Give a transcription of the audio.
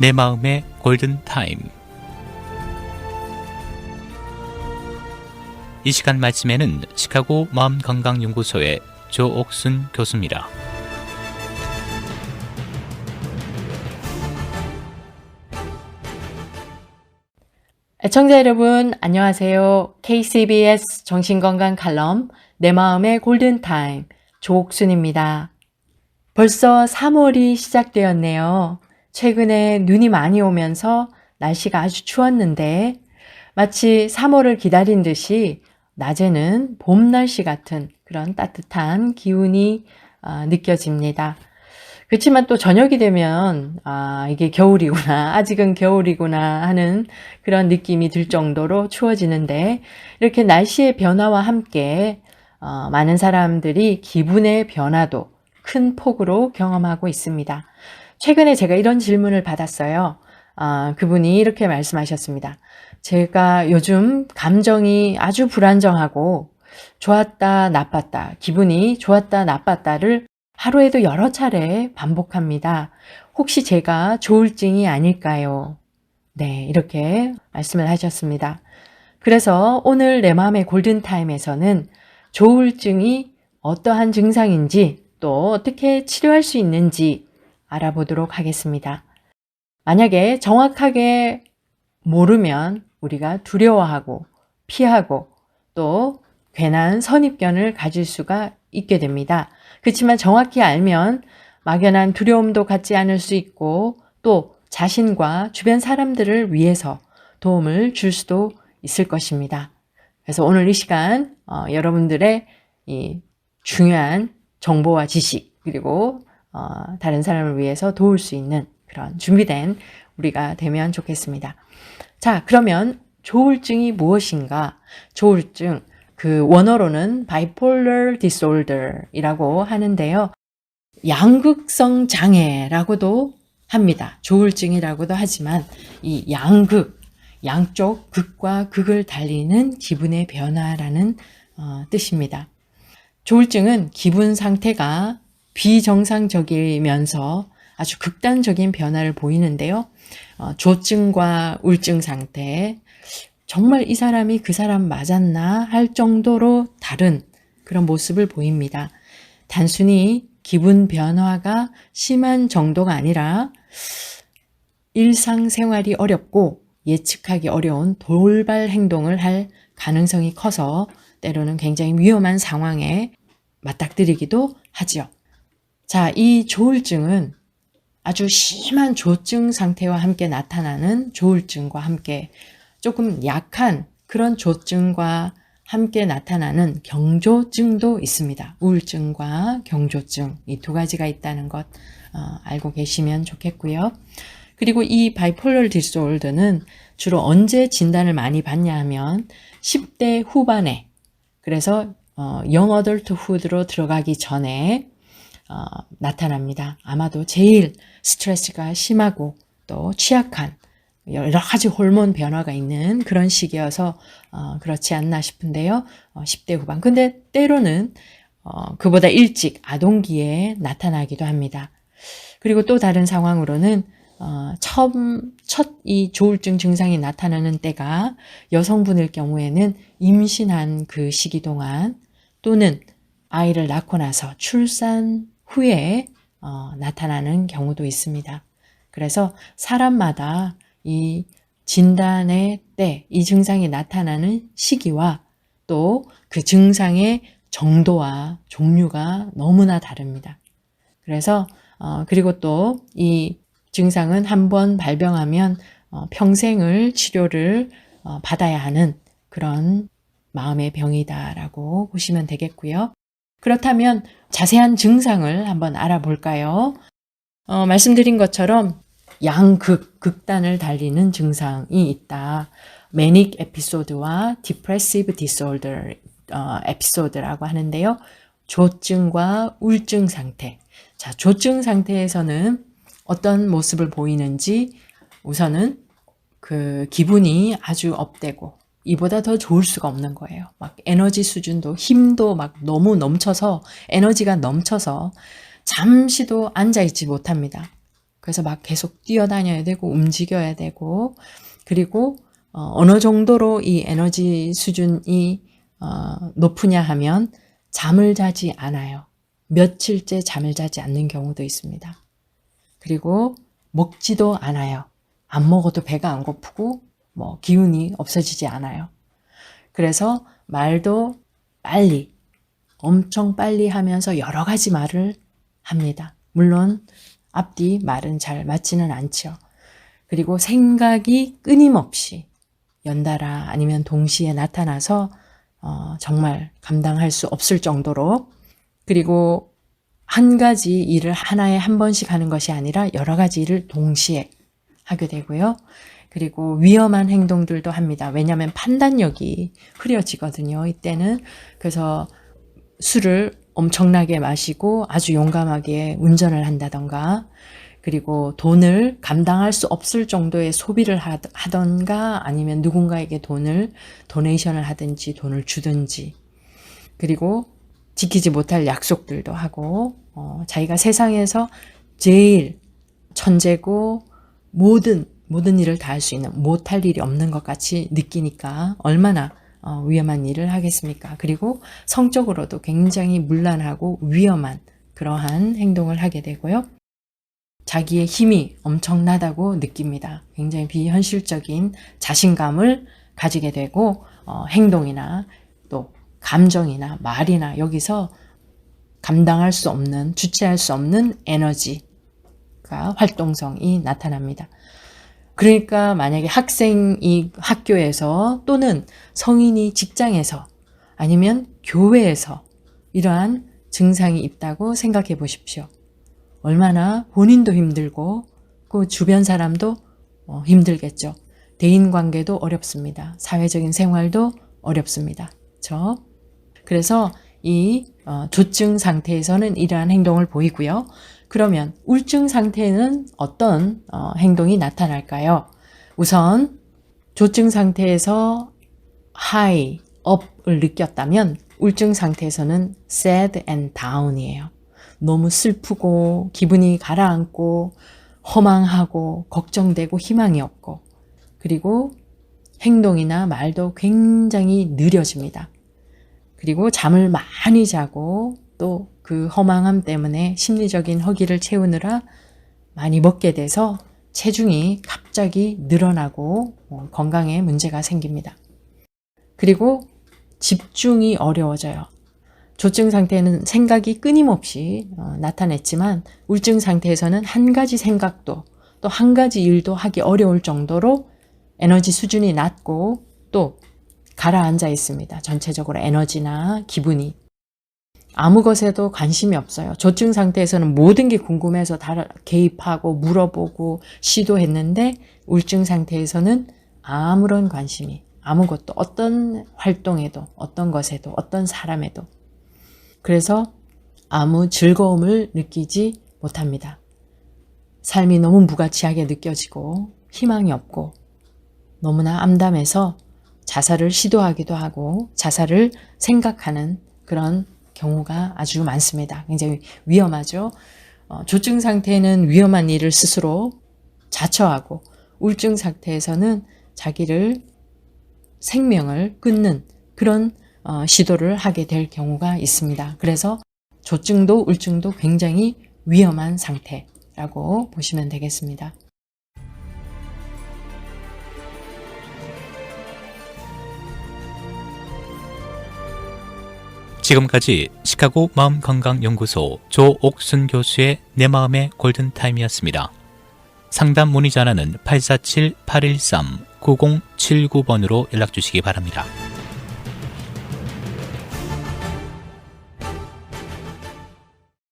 내 마음의 골든타임. 이 시간 말씀에는 시카고 마음건강연구소의 조옥순 교수입니다. 애청자 여러분 안녕하세요. KCBS 정신건강 칼럼 내 마음의 골든타임 조옥순입니다. 벌써 3월이 시작되었네요. 최근에 눈이 많이 오면서 날씨가 아주 추웠는데 마치 3월을 기다린 듯이 낮에는 봄 날씨 같은 그런 따뜻한 기운이 느껴집니다. 그렇지만 또 저녁이 되면 이게 겨울이구나, 아직은 겨울이구나 하는 그런 느낌이 들 정도로 추워지는데 이렇게 날씨의 변화와 함께 많은 사람들이 기분의 변화도 큰 폭으로 경험하고 있습니다. 최근에 제가 이런 질문을 받았어요. 그분이 이렇게 말씀하셨습니다. 제가 요즘 감정이 아주 불안정하고 좋았다 나빴다, 기분이 좋았다 나빴다를 하루에도 여러 차례 반복합니다. 혹시 제가 조울증이 아닐까요? 네, 이렇게 말씀을 하셨습니다. 그래서 오늘 내 마음의 골든타임에서는 조울증이 어떠한 증상인지 또 어떻게 치료할 수 있는지 알아보도록 하겠습니다. 만약에 정확하게 모르면 우리가 두려워하고 피하고 또 괜한 선입견을 가질 수가 있게 됩니다. 그렇지만 정확히 알면 막연한 두려움도 갖지 않을 수 있고 또 자신과 주변 사람들을 위해서 도움을 줄 수도 있을 것입니다. 그래서 오늘 이 시간 여러분들의 이 중요한 정보와 지식 그리고 다른 사람을 위해서 도울 수 있는 그런 준비된 우리가 되면 좋겠습니다. 자, 그러면 조울증이 무엇인가? 조울증, 그 원어로는 bipolar disorder이라고 하는데요. 양극성 장애라고도 합니다. 조울증이라고도 하지만 이 양쪽 극과 극을 달리는 기분의 변화라는 뜻입니다. 조울증은 기분 상태가 비정상적이면서 아주 극단적인 변화를 보이는데요. 조증과 우울증 상태, 정말 이 사람이 그 사람 맞았나 할 정도로 다른 그런 모습을 보입니다. 단순히 기분 변화가 심한 정도가 아니라 일상생활이 어렵고 예측하기 어려운 돌발 행동을 할 가능성이 커서 때로는 굉장히 위험한 상황에 맞닥뜨리기도 하죠. 자, 이 조울증은 아주 심한 조증 상태와 함께 나타나는 조울증과 함께 조금 약한 그런 조증과 함께 나타나는 경조증도 있습니다. 우울증과 경조증, 이 두 가지가 있다는 것 알고 계시면 좋겠고요. 그리고 이 바이폴러 디스오더는 주로 언제 진단을 많이 받냐 하면 10대 후반에, 그래서 영어덜트후드로 들어가기 전에 나타납니다. 아마도 제일 스트레스가 심하고 또 취약한 여러 가지 호르몬 변화가 있는 그런 시기여서 그렇지 않나 싶은데요. 10대 후반. 근데 때로는 그보다 일찍 아동기에 나타나기도 합니다. 그리고 또 다른 상황으로는 첫 이 조울증 증상이 나타나는 때가 여성분일 경우에는 임신한 그 시기 동안 또는 아이를 낳고 나서 출산 후에 나타나는 경우도 있습니다. 그래서 사람마다 이 진단의 때, 이 증상이 나타나는 시기와 또 그 증상의 정도와 종류가 너무나 다릅니다. 그래서 그리고 또 이 증상은 한번 발병하면 평생을 치료를 받아야 하는 그런 마음의 병이다라고 보시면 되겠고요. 그렇다면 자세한 증상을 한번 알아볼까요? 말씀드린 것처럼 극단을 달리는 증상이 있다. 매닉 에피소드와 디프레시브 디소더 에피소드라고 하는데요. 조증과 우울증 상태. 자, 조증 상태에서는 어떤 모습을 보이는지 우선은 그 기분이 아주 업되고 이보다 더 좋을 수가 없는 거예요. 막 에너지 수준도 힘도 막 너무 넘쳐서 에너지가 넘쳐서 잠시도 앉아있지 못합니다. 그래서 막 계속 뛰어다녀야 되고 움직여야 되고 그리고 어느 정도로 이 에너지 수준이 높으냐 하면 잠을 자지 않아요. 며칠째 잠을 자지 않는 경우도 있습니다. 그리고 먹지도 않아요. 안 먹어도 배가 안 고프고 뭐 기운이 없어지지 않아요. 그래서 말도 빨리, 엄청 빨리 하면서 여러 가지 말을 합니다. 물론 앞뒤 말은 잘 맞지는 않죠. 그리고 생각이 끊임없이 연달아 아니면 동시에 나타나서 정말 감당할 수 없을 정도로 그리고 한 가지 일을 하나에 한 번씩 하는 것이 아니라 여러 가지 일을 동시에 하게 되고요. 그리고 위험한 행동들도 합니다. 왜냐하면 판단력이 흐려지거든요. 이때는. 그래서 술을 엄청나게 마시고 아주 용감하게 운전을 한다던가 그리고 돈을 감당할 수 없을 정도의 소비를 하던가 아니면 누군가에게 도네이션을 하든지 돈을 주든지 그리고 지키지 못할 약속들도 하고 자기가 세상에서 제일 천재고 모든 일을 다 할 수 있는 못할 일이 없는 것 같이 느끼니까 얼마나 위험한 일을 하겠습니까? 그리고 성적으로도 굉장히 문란하고 위험한 그러한 행동을 하게 되고요. 자기의 힘이 엄청나다고 느낍니다. 굉장히 비현실적인 자신감을 가지게 되고 행동이나 또 감정이나 말이나 여기서 감당할 수 없는, 주체할 수 없는 에너지가 활동성이 나타납니다. 그러니까 만약에 학생이 학교에서 또는 성인이 직장에서 아니면 교회에서 이러한 증상이 있다고 생각해 보십시오. 얼마나 본인도 힘들고 그 주변 사람도 힘들겠죠. 대인관계도 어렵습니다. 사회적인 생활도 어렵습니다. 그래서 이 조증 상태에서는 이러한 행동을 보이고요. 그러면 우울증 상태에는 어떤 행동이 나타날까요? 우선 조증 상태에서 high, up을 느꼈다면 우울증 상태에서는 sad and down이에요. 너무 슬프고 기분이 가라앉고 허망하고 걱정되고 희망이 없고 그리고 행동이나 말도 굉장히 느려집니다. 그리고 잠을 많이 자고 또 그 허망함 때문에 심리적인 허기를 채우느라 많이 먹게 돼서 체중이 갑자기 늘어나고 건강에 문제가 생깁니다. 그리고 집중이 어려워져요. 조증 상태는 생각이 끊임없이 나타냈지만 우울증 상태에서는 한 가지 생각도 또 한 가지 일도 하기 어려울 정도로 에너지 수준이 낮고 또 가라앉아 있습니다. 전체적으로 에너지나 기분이. 아무 것에도 관심이 없어요. 조증 상태에서는 모든 게 궁금해서 다 개입하고 물어보고 시도했는데 우울증 상태에서는 아무런 관심이 아무것도 어떤 활동에도 어떤 것에도 어떤 사람에도 그래서 아무 즐거움을 느끼지 못합니다. 삶이 너무 무가치하게 느껴지고 희망이 없고 너무나 암담해서 자살을 시도하기도 하고 자살을 생각하는 그런 경우가 아주 많습니다. 굉장히 위험하죠. 조증 상태에는 위험한 일을 스스로 자처하고 우울증 상태에서는 자기를 생명을 끊는 그런 시도를 하게 될 경우가 있습니다. 그래서 조증도 우울증도 굉장히 위험한 상태라고 보시면 되겠습니다. 지금까지 시카고 마음건강연구소 조옥순 교수의 내 마음의 골든타임이었습니다. 상담 문의 전화는 847-813-9079번으로 연락주시기 바랍니다.